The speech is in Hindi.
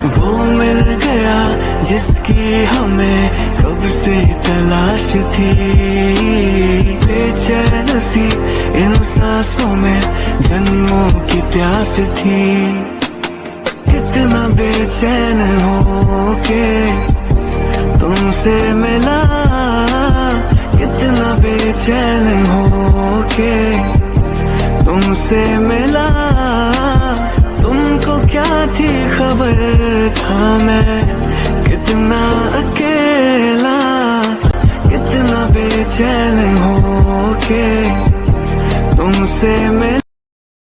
वो मिल गया जिसकी हमें कब से तलाश थी, बेचैन सी इन सांसों में जन्मों की प्यास थी। कितना बेचैन हो के तुमसे मिला, कितना बेचैन हो के तुमसे मिला। तुमको क्या थी खबर, था मैं कितना अकेला, कितना बेचैन हो के तुमसे मिला।